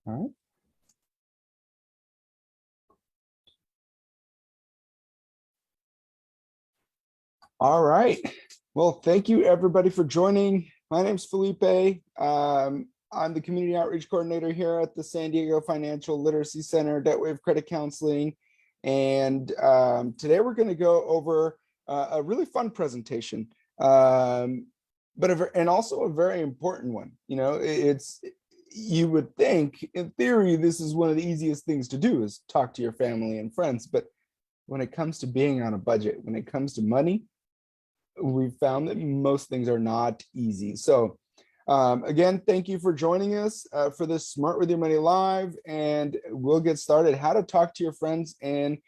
All right. All right. Well, thank you everybody for joining. My name's Felipe. I'm the community outreach coordinator here at the San Diego Financial Literacy Center, DebtWave Credit Counseling. And today we're going to go over a really fun presentation, and also a very important one. You know, you would think in theory, this is one of the easiest things to do is talk to your family and friends. But when it comes to being on a budget, when it comes to money, we've found that most things are not easy. So again, thank you for joining us for this Smart With Your Money Live, and we'll get started. How to talk to your friends and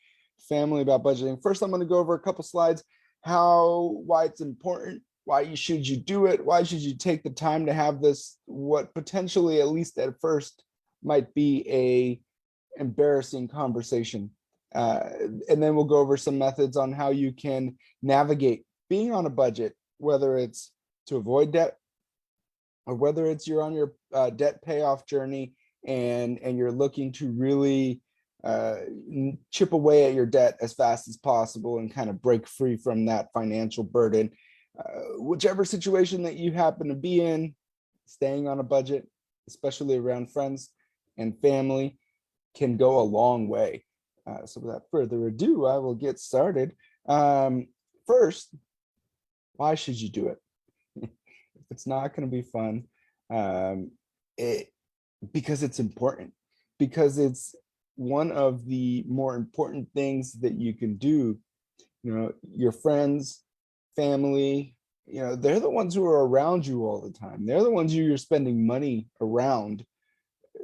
family about budgeting. First, I'm going to go over a couple slides, why it's important, why should you do it, why should you take the time to have this, what potentially, at least at first, might be a embarrassing conversation. And then we'll go over some methods on how you can navigate being on a budget, whether it's to avoid debt or whether it's you're on your debt payoff journey and you're looking to really chip away at your debt as fast as possible and kind of break free from that financial burden. Whichever situation that you happen to be in, staying on a budget, especially around friends and family, can go a long way. So without further ado, I will get started. First, why should you do it? If it's not going to be fun, because it's important, because it's one of the more important things that you can do. You know, your friends, family, you know, they're the ones who are around you all the time. They're the ones you're spending money around.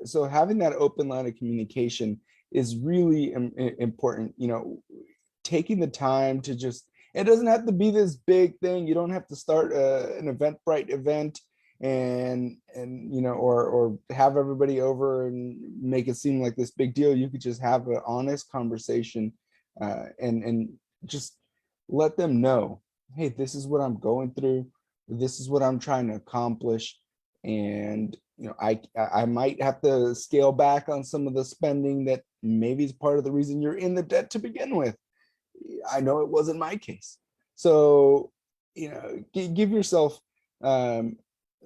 So having that open line of communication is really important. You know, taking the time to just, it doesn't have to be this big thing. You don't have to start an Eventbrite event and you know, or have everybody over and make it seem like this big deal. You could just have an honest conversation and just let them know, hey, this is what I'm going through. This is what I'm trying to accomplish. And you know, I might have to scale back on some of the spending that maybe is part of the reason you're in the debt to begin with. I know it wasn't my case. So, you know, give yourself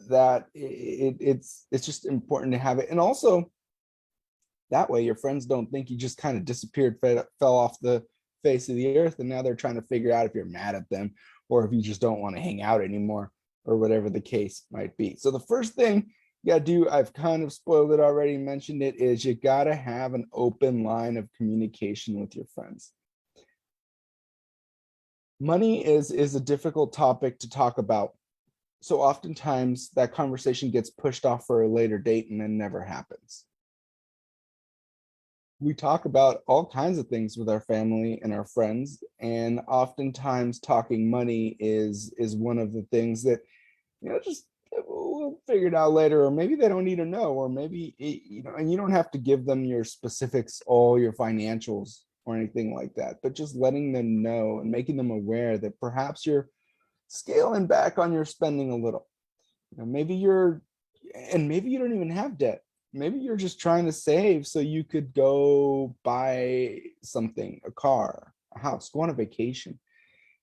that it's just important to have it. And also that way your friends don't think you just kind of disappeared, fell off the face of the earth, and now they're trying to figure out if you're mad at them or if you just don't want to hang out anymore or whatever the case might be. So the first thing you got to do, I've kind of spoiled it already, mentioned it, is you got to have an open line of communication with your friends. Money is a difficult topic to talk about. So oftentimes that conversation gets pushed off for a later date and then never happens. We talk about all kinds of things with our family and our friends, and oftentimes talking money is one of the things that, you know, just we'll figure it out later, or maybe they don't need to know, or maybe, you know, and you don't have to give them your specifics, all your financials or anything like that, but just letting them know and making them aware that perhaps you're scaling back on your spending a little. You know, maybe maybe you don't even have debt. Maybe you're just trying to save so you could go buy something, a car, a house, go on a vacation.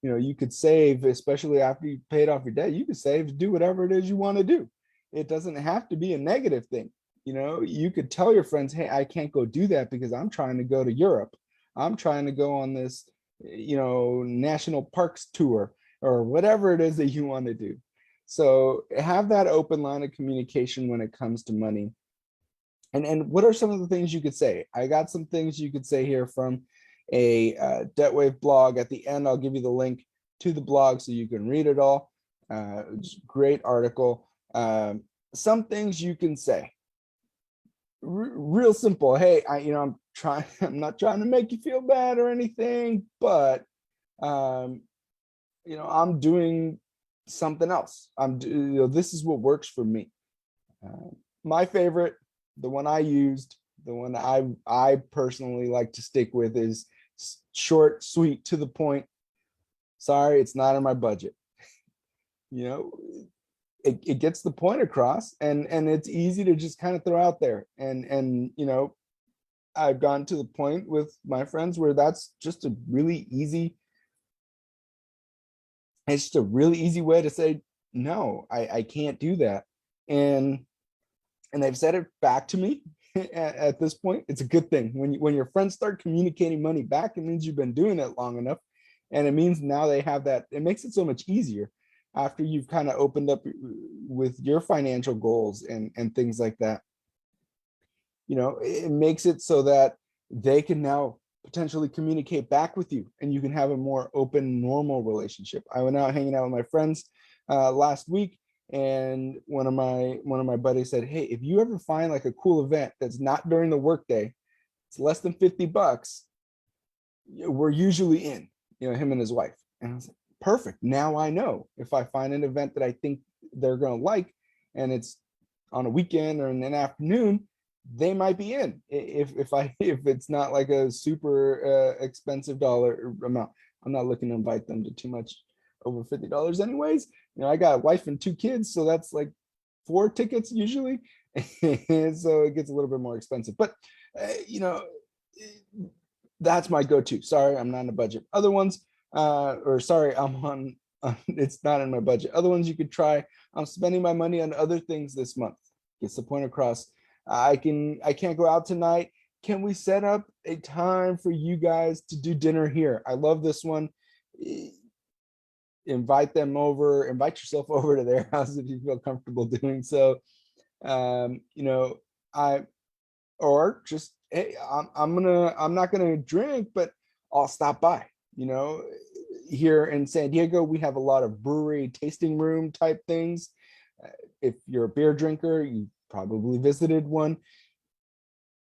You know, you could save, especially after you paid off your debt, you could save to do whatever it is you want to do. It doesn't have to be a negative thing. You know, you could tell your friends, hey, I can't go do that because I'm trying to go to Europe. I'm trying to go on this, you know, national parks tour or whatever it is that you want to do. So have that open line of communication when it comes to money. And what are some of the things you could say? I got some things you could say here from a DebtWave blog. At the end, I'll give you the link to the blog so you can read it all. Great article. Some things you can say. Real simple. Hey, I'm not trying to make you feel bad or anything, but you know, I'm doing something else. This is what works for me. My favorite, the one I used, the one I personally like to stick with, is short, sweet, to the point. Sorry, it's not in my budget. You know, it gets the point across, and it's easy to just kind of throw out there. And I've gotten to the point with my friends where that's just a really easy, it's just a really easy way to say, no, I can't do that. And they've said it back to me at this point. It's a good thing. When your friends start communicating money back, it means you've been doing it long enough. And it means now they have that. It makes it so much easier after you've kind of opened up with your financial goals and things like that. It makes it so that they can now potentially communicate back with you, and you can have a more open, normal relationship. I went out hanging out with my friends last week, and one of my buddies said, "Hey, if you ever find like a cool event that's not during the workday, it's less than $50, we're usually in." Him and his wife. And I was like, perfect. Now I know if I find an event that I think they're going to like, and it's on a weekend or in an afternoon, they might be in if it's not like a super expensive dollar amount. I'm not looking to invite them to too much over $50 anyways. I got a wife and 2 kids, so that's like 4 tickets usually. And so it gets a little bit more expensive, but that's my go-to. Sorry, I'm not in a budget. Other ones, or sorry, I'm on, it's not in my budget. Other ones you could try. I'm spending my money on other things this month. Gets the point across. I can't go out tonight. Can we set up a time for you guys to do dinner here? I love this one. Invite them over, invite yourself over to their house if you feel comfortable doing so. Or just, hey, I'm not gonna drink, but I'll stop by. Here in San Diego, we have a lot of brewery tasting room type things. If you're a beer drinker, you probably visited one.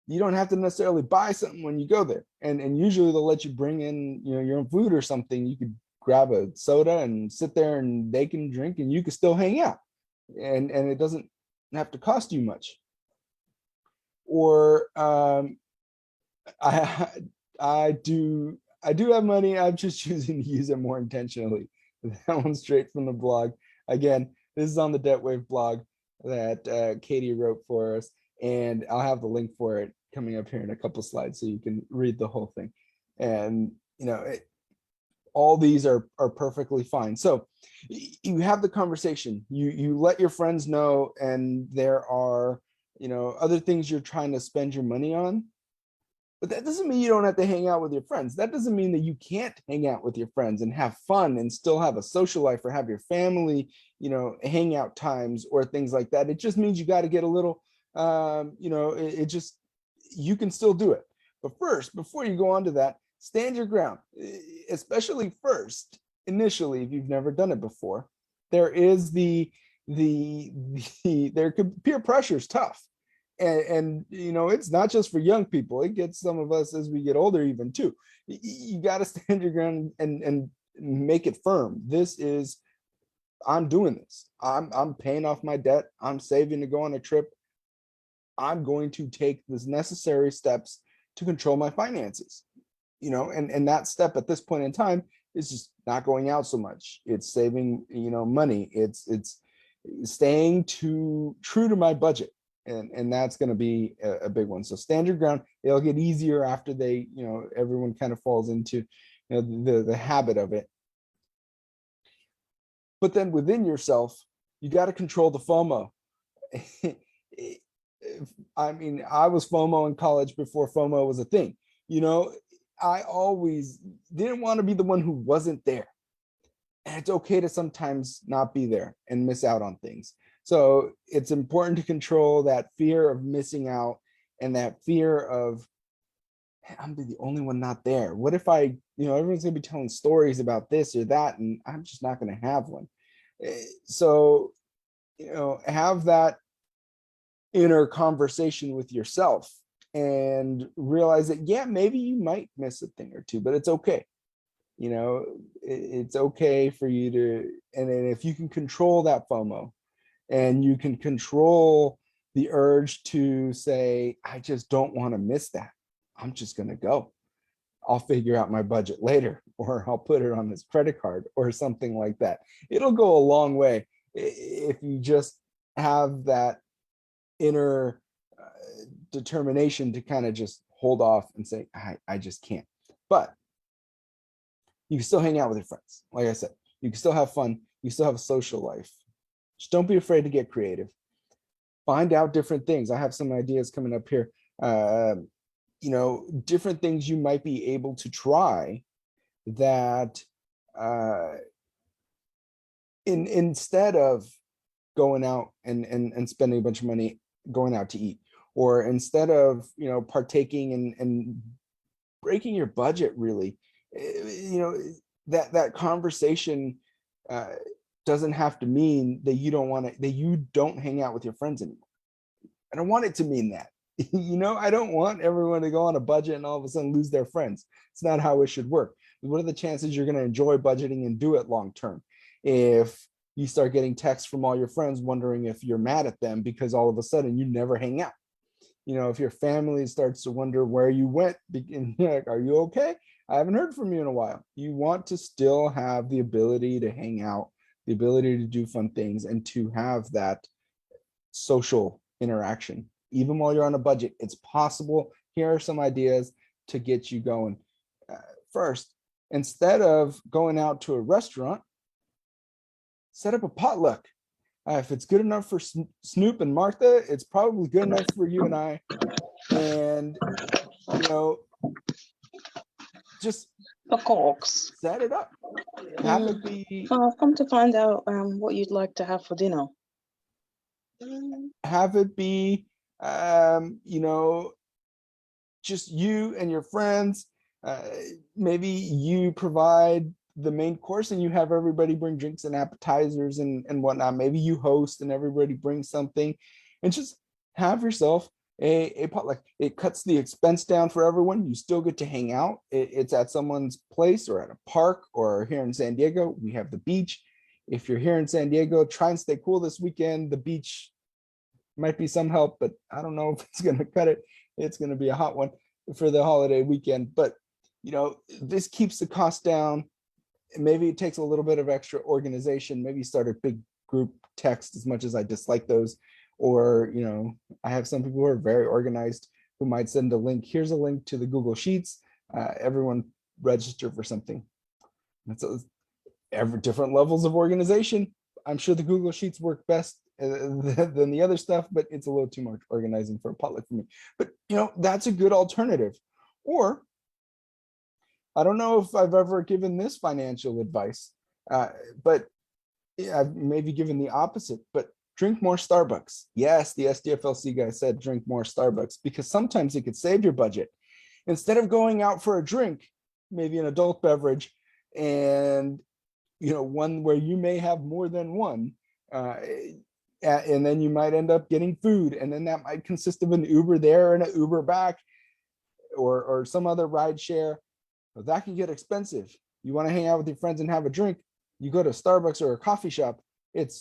You don't have to necessarily buy something when you go there, and usually they'll let you bring in your own food or something. You could grab a soda and sit there, and they can drink, and you can still hang out, and it doesn't have to cost you much. Or I do have money. I'm just choosing to use it more intentionally. That one's straight from the blog. Again, this is on the DebtWave blog that Katie wrote for us, and I'll have the link for it coming up here in a couple slides so you can read the whole thing. And all these are perfectly fine. So you have the conversation. You let your friends know, and there are other things you're trying to spend your money on. But that doesn't mean you don't have to hang out with your friends. That doesn't mean that you can't hang out with your friends and have fun and still have a social life or have your family, hangout times or things like that. It just means you got to get a little, you can still do it. But first, before you go on to that, stand your ground, especially first, initially, if you've never done it before. There is peer pressure is tough. And it's not just for young people. It gets some of us as we get older even too. You got to stand your ground and make it firm. I'm doing this. I'm paying off my debt. I'm saving to go on a trip. I'm going to take the necessary steps to control my finances. And that step at this point in time is just not going out so much. It's saving, money. It's staying true to my budget. And that's going to be a big one. So stand your ground. It'll get easier after everyone kind of falls into the habit of it. But then within yourself, you got to control the FOMO. I mean, I was FOMO in college before FOMO was a thing. I always didn't want to be the one who wasn't there. And it's okay to sometimes not be there and miss out on things. So it's important to control that fear of missing out and that fear of, hey, I'm the only one not there. What if everyone's gonna be telling stories about this or that, and I'm just not gonna have one. So, have that inner conversation with yourself and realize that, yeah, maybe you might miss a thing or two, but it's okay. It's okay for you to, and then if you can control that FOMO, and you can control the urge to say, I just don't want to miss that. I'm just going to go. I'll figure out my budget later, or I'll put it on this credit card or something like that. It'll go a long way. if you just have that inner determination to kind of just hold off and say, I just can't. But you can still hang out with your friends. Like I said, you can still have fun. You still have a social life. Just don't be afraid to get creative. Find out different things. I have some ideas coming up here. Different things you might be able to try that instead of going out and spending a bunch of money going out to eat, or instead of partaking and breaking your budget, really, that conversation doesn't have to mean that you don't hang out with your friends anymore. I don't want it to mean that. I don't want everyone to go on a budget and all of a sudden lose their friends. It's not how it should work. What are the chances you're going to enjoy budgeting and do it long term if you start getting texts from all your friends wondering if you're mad at them because all of a sudden you never hang out? If your family starts to wonder where you went, like, are you okay? I haven't heard from you in a while. You want to still have the ability to hang out, the ability to do fun things, and to have that social interaction. Even while you're on a budget, it's possible. Here are some ideas to get you going. First, instead of going out to a restaurant, set up a potluck. If it's good enough for Snoop and Martha, it's probably good enough for you and I. And, just of course, set it up. Have it be. I've come to find out what you'd like to have for dinner. Have it be, just you and your friends. Maybe you provide the main course and you have everybody bring drinks and appetizers and whatnot. Maybe you host and everybody brings something, and just have yourself a potluck. It cuts the expense down for everyone. You still get to hang out. It's at someone's place or at a park, or here in San Diego, we have the beach. If you're here in San Diego, try and stay cool this weekend. The beach might be some help, but I don't know if it's going to cut it. It's going to be a hot one for the holiday weekend. But, this keeps the cost down. Maybe it takes a little bit of extra organization. Maybe start a big group text, as much as I dislike those. Or, I have some people who are very organized who might send a link. Here's a link to the Google Sheets. Everyone register for something. That's every different levels of organization. I'm sure the Google Sheets work best than the other stuff, but it's a little too much organizing for a potluck for me. But, that's a good alternative. Or, I don't know if I've ever given this financial advice, but I've maybe given the opposite, but drink more Starbucks. Yes, the SDFLC guy said drink more Starbucks, because sometimes it could save your budget. Instead of going out for a drink, maybe an adult beverage, and one where you may have more than one, and then you might end up getting food, and then that might consist of an Uber there and an Uber back, or some other ride share. But that can get expensive. You want to hang out with your friends and have a drink, you go to Starbucks or a coffee shop. It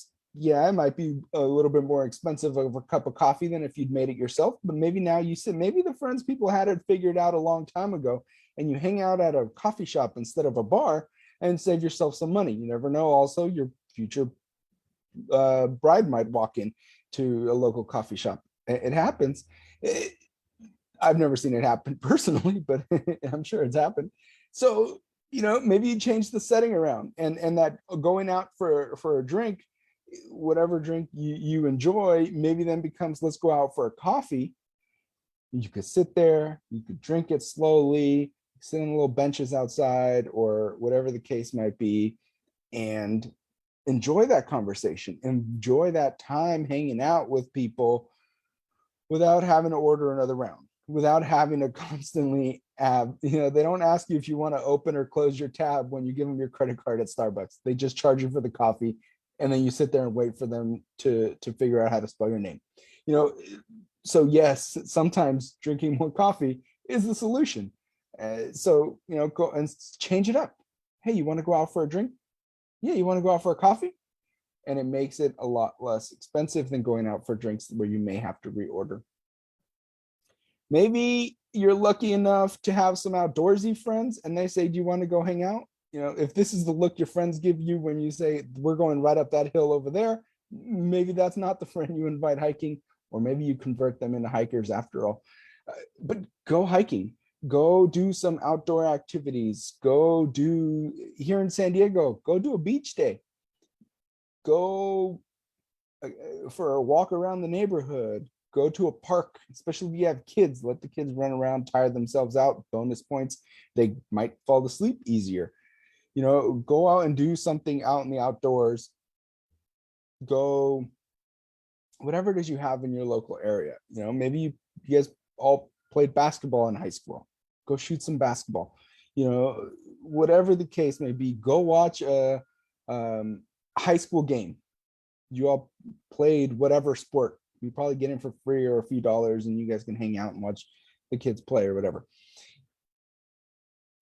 might be a little bit more expensive of a cup of coffee than if you'd made it yourself. But maybe now maybe the friends people had it figured out a long time ago, and you hang out at a coffee shop instead of a bar and save yourself some money. You never know. Also, your future bride might walk in to a local coffee shop. It happens. I've never seen it happen personally, but I'm sure it's happened. So, maybe you change the setting around, and that going out for a drink, whatever drink you enjoy, maybe then becomes, let's go out for a coffee. You could sit there, you could drink it slowly, sit on little benches outside or whatever the case might be, and enjoy that conversation, enjoy that time hanging out with people without having to order another round, without having to constantly have, they don't ask you if you want to open or close your tab when you give them your credit card at Starbucks. They just charge you for the coffee, and then you sit there and wait for them to figure out how to spell your name. So yes, sometimes drinking more coffee is the solution. So, go and change it up. Hey, you want to go out for a drink? Yeah, you want to go out for a coffee? And it makes it a lot less expensive than going out for drinks where you may have to reorder. Maybe you're lucky enough to have some outdoorsy friends and they say, do you want to go hang out? if this is the look your friends give you when you say we're going right up that hill over there, maybe that's not the friend you invite hiking, or maybe you convert them into hikers after all. But go hiking, go do some outdoor activities, go do, here in San Diego, go do a beach day, go for a walk around the neighborhood, go to a park, especially if you have kids, let the kids run around, tire themselves out, bonus points, they might fall asleep easier. Go out and do something out in the outdoors. Go, whatever it is you have in your local area. Maybe you guys all played basketball in high school. Go shoot some basketball. Whatever the case may be, go watch a high school game. You all played whatever sport. You probably get in for free or a few dollars, and you guys can hang out and watch the kids play or whatever.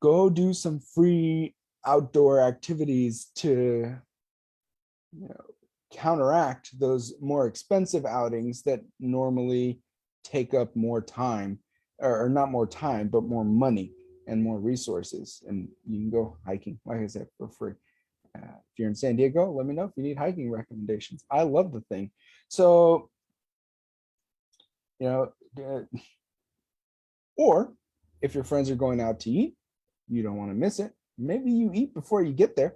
Go do some free outdoor activities to counteract those more expensive outings that normally take up more time, or not more time, but more money and more resources. And you can go hiking, like I said, for free. If you're in San Diego, let me know if you need hiking recommendations. I love the thing. So, or if your friends are going out to eat, you don't want to miss it. Maybe you eat before you get there.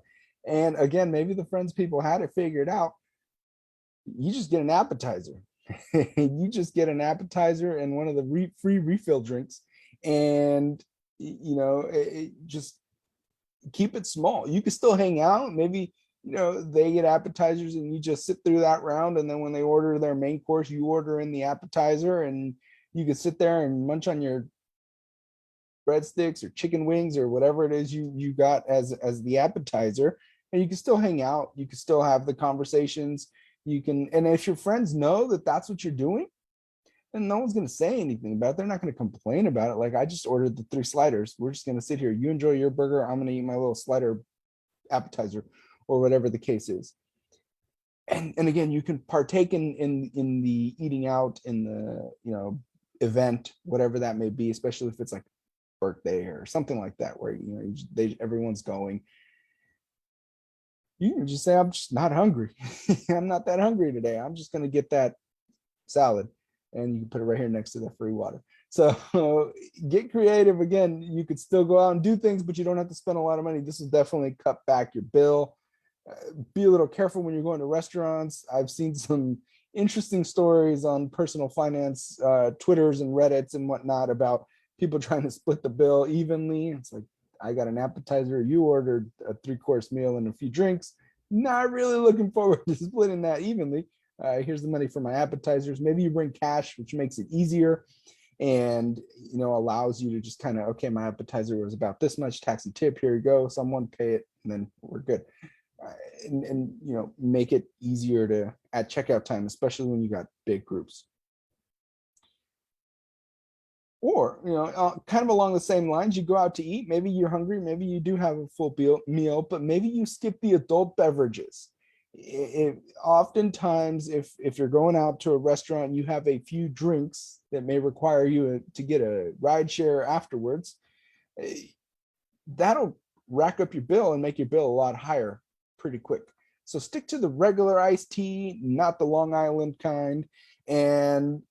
And again, maybe the friends people had it figured out. You just get an appetizer. You just get an appetizer and one of the free refill drinks. And, just keep it small. You can still hang out. Maybe, they get appetizers and you just sit through that round. And then when they order their main course, you order in the appetizer, and you can sit there and munch on your breadsticks or chicken wings or whatever it is you got as the appetizer, and you can still hang out. You can still have the conversations. And if your friends know that that's what you're doing, then no one's going to say anything about it. They're not going to complain about it. Like, I just ordered the 3 sliders. We're just going to sit here. You enjoy your burger. I'm going to eat my little slider appetizer, or whatever the case is. And again, you can partake in the eating out, in the event, whatever that may be, especially if it's like birthday or something like that, where everyone's going. You can just say, I'm just not hungry. I'm not that hungry today. I'm just going to get that salad, and you can put it right here next to the free water. So get creative. Again, you could still go out and do things, but you don't have to spend a lot of money. This will definitely cut back your bill. Be a little careful when you're going to restaurants. I've seen some interesting stories on personal finance Twitters and Reddits and whatnot about people trying to split the bill evenly. It's like, I got an appetizer, you ordered a 3-course meal and a few drinks. Not really looking forward to splitting that evenly. Here's the money for my appetizers. Maybe you bring cash, which makes it easier, and allows you to just kind of, okay, my appetizer was about this much, tax and tip, here you go, someone pay it, and then we're good. And make it easier to at checkout time, especially when you got big groups. Or, kind of along the same lines, you go out to eat, maybe you're hungry, maybe you do have a full meal, but maybe you skip the adult beverages. Oftentimes, if you're going out to a restaurant, you have a few drinks that may require you to get a ride share afterwards. That'll rack up your bill and make your bill a lot higher pretty quick. So stick to the regular iced tea, not the Long Island kind. And,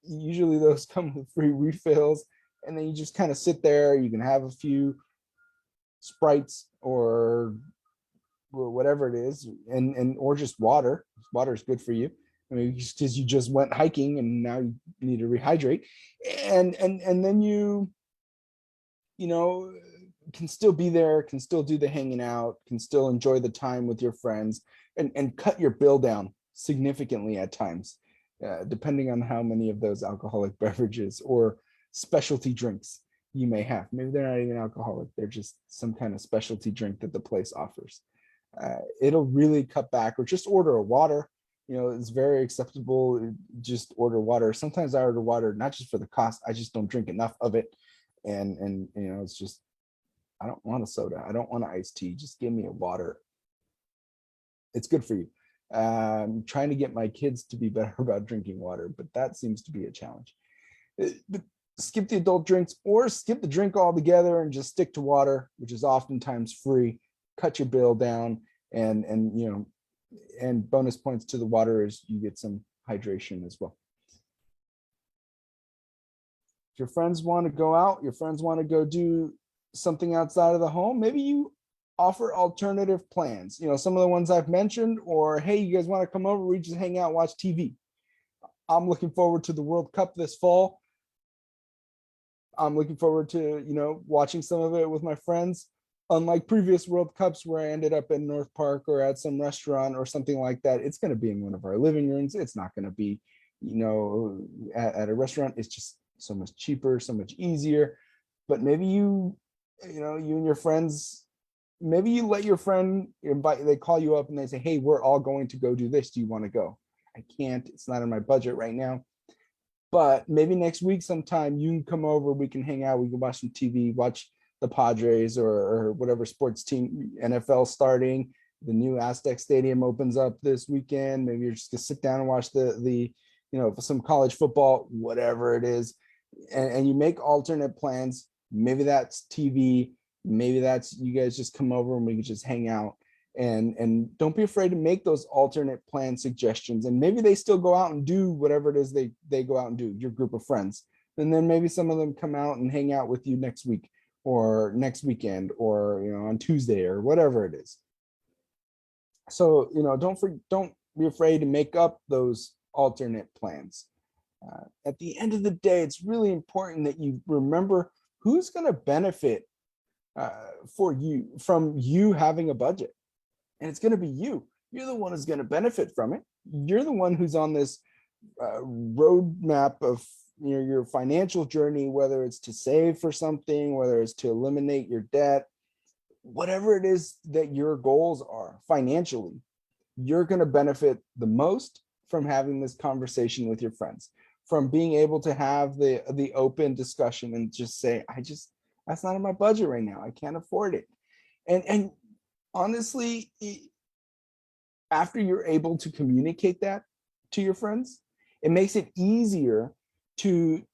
usually those come with free refills, and then you just kind of sit there. You can have a few Sprites or whatever it is, and or just water. Water is good for you. I mean, because you just went hiking and now you need to rehydrate, and then you can still be there, can still do the hanging out, can still enjoy the time with your friends, and cut your bill down significantly at times. Depending on how many of those alcoholic beverages or specialty drinks you may have. Maybe they're not even alcoholic, they're just some kind of specialty drink that the place offers. It'll really cut back, or just order a water. It's very acceptable. Just order water. Sometimes I order water, not just for the cost, I just don't drink enough of it. And it's just, I don't want a soda. I don't want an iced tea. Just give me a water. It's good for you. I'm trying to get my kids to be better about drinking water, but that seems to be a challenge. But skip the adult drinks or skip the drink altogether and just stick to water, which is oftentimes free. Cut your bill down, and and bonus points to the water is you get some hydration as well. If your friends want to go out, your friends want to go do something outside of the home, maybe you offer alternative plans. Some of the ones I've mentioned, or hey, you guys want to come over, we just hang out, watch TV. I'm looking forward to the World Cup this fall. I'm looking forward to, watching some of it with my friends. Unlike previous World Cups where I ended up in North Park or at some restaurant or something like that, it's going to be in one of our living rooms. It's not going to be, at a restaurant. It's just so much cheaper, so much easier. But maybe you and your friends, maybe you let your friend invite, they call you up and they say, hey, we're all going to go do this. Do you want to go? I can't, it's not in my budget right now. But maybe next week sometime you can come over, we can hang out, we can watch some TV, watch the Padres or whatever sports team, NFL starting. The new Aztec Stadium opens up this weekend. Maybe you're just gonna sit down and watch the some college football, whatever it is. And you make alternate plans. Maybe that's TV, maybe that's you guys just come over and we can just hang out. And don't be afraid to make those alternate plan suggestions. And maybe they still go out and do whatever it is they go out and do, your group of friends. And then maybe some of them come out and hang out with you next week or next weekend or on Tuesday or whatever it is. So don't be afraid to make up those alternate plans. At the end of the day, it's really important that you remember who's going to benefit from you having a budget. And it's going to be you. You're the one who's going to benefit from it. You're the one who's on this roadmap of your financial journey, whether it's to save for something, whether it's to eliminate your debt, whatever it is that your goals are financially, you're going to benefit the most from having this conversation with your friends, from being able to have the open discussion and just say, that's not in my budget right now. I can't afford it. And honestly, after you're able to communicate that to your friends, it makes it easier to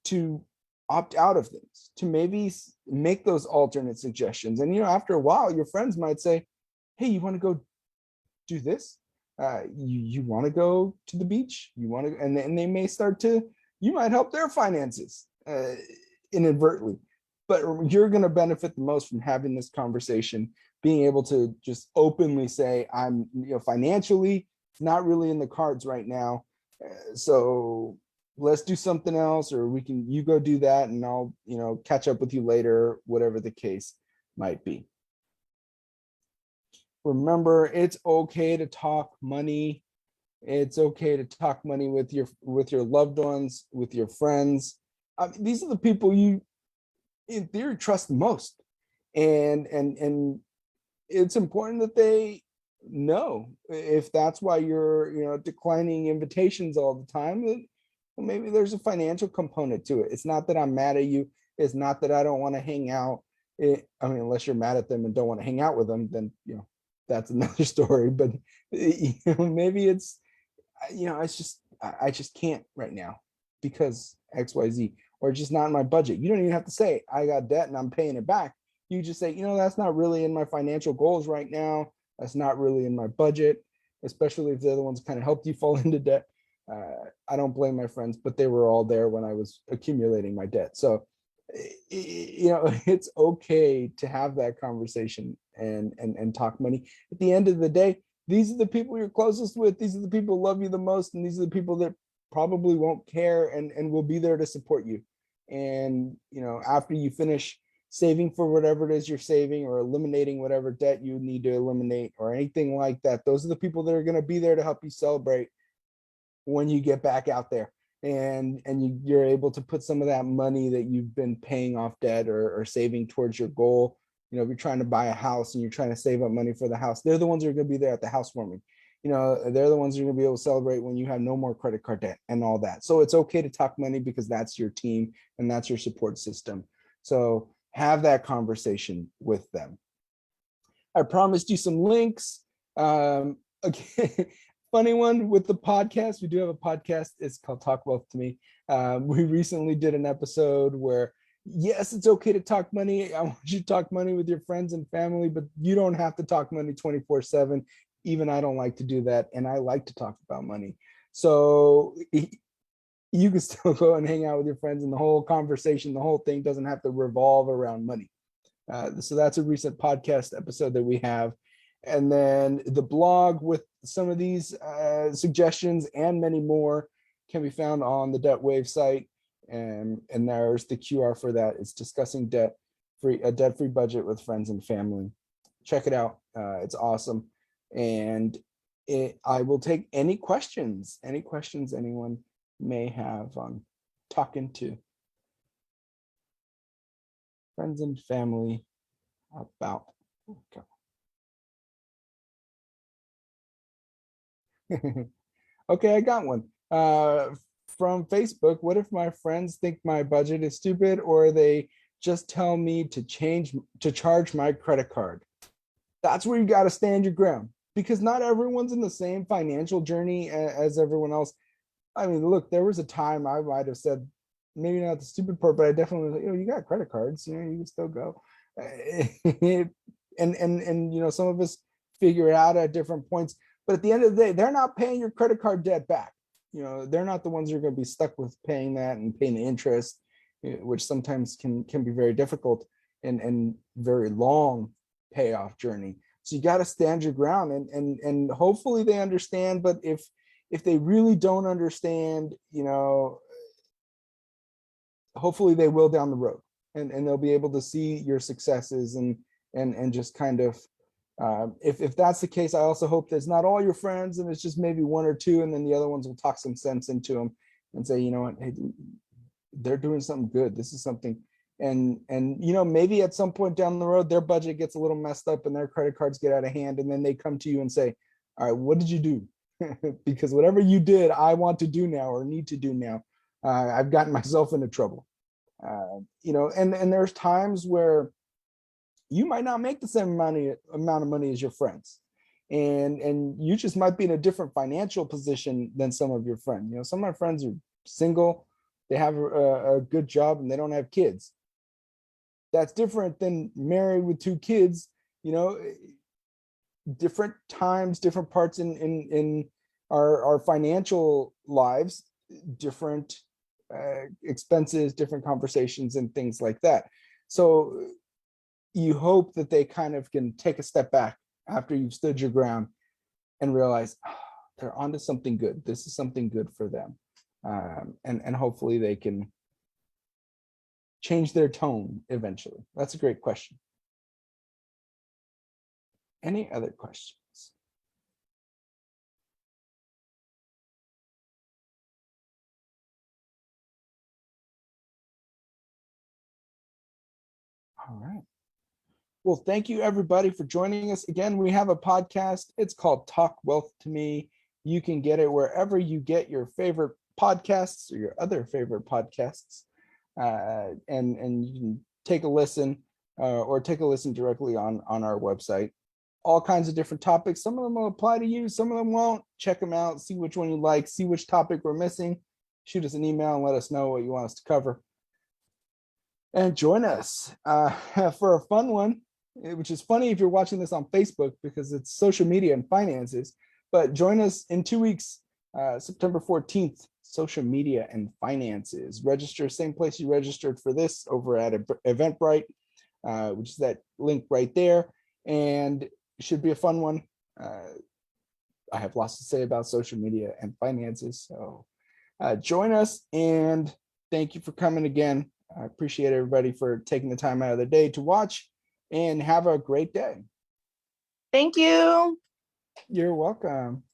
opt out of things, to maybe make those alternate suggestions. And after a while, your friends might say, hey, you want to go do this? You want to go to the beach? You want to, and they may start to, you might help their finances inadvertently, but you're going to benefit the most from having this conversation, being able to just openly say, I'm, financially, it's not really in the cards right now. So let's do something else, or you go do that and I'll, catch up with you later, whatever the case might be. Remember, it's okay to talk money. It's okay to talk money with your loved ones, with your friends. These are the people you, in theory, trust the most. And it's important that they know. If that's why you're declining invitations all the time, well, maybe there's a financial component to it. It's not that I'm mad at you. It's not that I don't want to hang out. Unless you're mad at them and don't want to hang out with them, then that's another story. But maybe it's I just can't right now because XYZ, or just not in my budget. You don't even have to say I got debt and I'm paying it back. You just say, that's not really in my financial goals right now. That's not really in my budget, especially if they're the ones kind of helped you fall into debt. I don't blame my friends, but they were all there when I was accumulating my debt. So, it's okay to have that conversation and talk money. At the end of the day, these are the people you're closest with. These are the people who love you the most. And these are the people that probably won't care and will be there to support you. And, after you finish saving for whatever it is you're saving, or eliminating whatever debt you need to eliminate, or anything like that, those are the people that are going to be there to help you celebrate when you get back out there and you're able to put some of that money that you've been paying off debt or saving towards your goal. If you're trying to buy a house and you're trying to save up money for the house, they're the ones who are going to be there at the housewarming. They're the ones who are going to be able to celebrate when you have no more credit card debt and all that. So it's okay to talk money because that's your team and that's your support system. So have that conversation with them. I promised you some links. Again, funny one with the podcast. We do have a podcast. It's called Talk Wealth to Me. We recently did an episode where, yes, it's okay to talk money. I want you to talk money with your friends and family, but you don't have to talk money 24/7. Even I don't like to do that. And I like to talk about money. So you can still go and hang out with your friends, and the whole conversation, the whole thing doesn't have to revolve around money. So that's a recent podcast episode that we have. And then the blog with some of these suggestions and many more can be found on the DebtWave site. And there's the QR for that. It's discussing a debt-free budget with friends and family. Check it out. It's awesome. And I will take any questions anyone may have on talking to friends and family about. Okay, I got one from Facebook. What if my friends think my budget is stupid, or they just tell me to charge my credit card? That's where you got to stand your ground, because not everyone's in the same financial journey as everyone else. I mean, look, there was a time I might have said, maybe not the stupid part, but I definitely was like, you got credit cards, you can still go. And some of us figure it out at different points, but at the end of the day, they're not paying your credit card debt back. They're not the ones who are going to be stuck with paying that and paying the interest, which sometimes can be very difficult and very long payoff journey. So you got to stand your ground, and hopefully they understand. But if they really don't understand, hopefully they will down the road, and they'll be able to see your successes and just kind of, if that's the case, I also hope that's not all your friends and it's just maybe one or two, and then the other ones will talk some sense into them and say, you know what, hey, they're doing something good. This is something. And maybe at some point down the road, their budget gets a little messed up and their credit cards get out of hand, and then they come to you and say, all right, what did you do? Because whatever you did, I want to do now or need to do now. I've gotten myself into trouble. And there's times where you might not make the same amount of money as your friends, and you just might be in a different financial position than some of your friends. Some of my friends are single, they have a good job, and they don't have kids. That's different than married with 2 kids. Different times, different parts in our financial lives, different expenses, different conversations, and things like that. So you hope that they kind of can take a step back after you've stood your ground and realize, they're onto something good. This is something good for them. And hopefully they can change their tone eventually. That's a great question. Any other questions? All right. Well, thank you everybody for joining us. Again, we have a podcast. It's called Talk Wealth to Me. You can get it wherever you get your favorite podcasts or your other favorite podcasts. And you can take a listen or take a listen directly on our website. All kinds of different topics. Some of them will apply to you, some of them won't. Check them out, see which one you like, see which topic we're missing. Shoot us an email and let us know what you want us to cover. And join us for a fun one, which is funny if you're watching this on Facebook because it's social media and finances. But join us in 2 weeks, September 14th, social media and finances. Register, same place you registered for this, over at Eventbrite, which is that link right there. And it should be a fun one. I have lots to say about social media and finances. So join us, and thank you for coming again. I appreciate everybody for taking the time out of their day to watch, and have a great day. Thank you. You're welcome.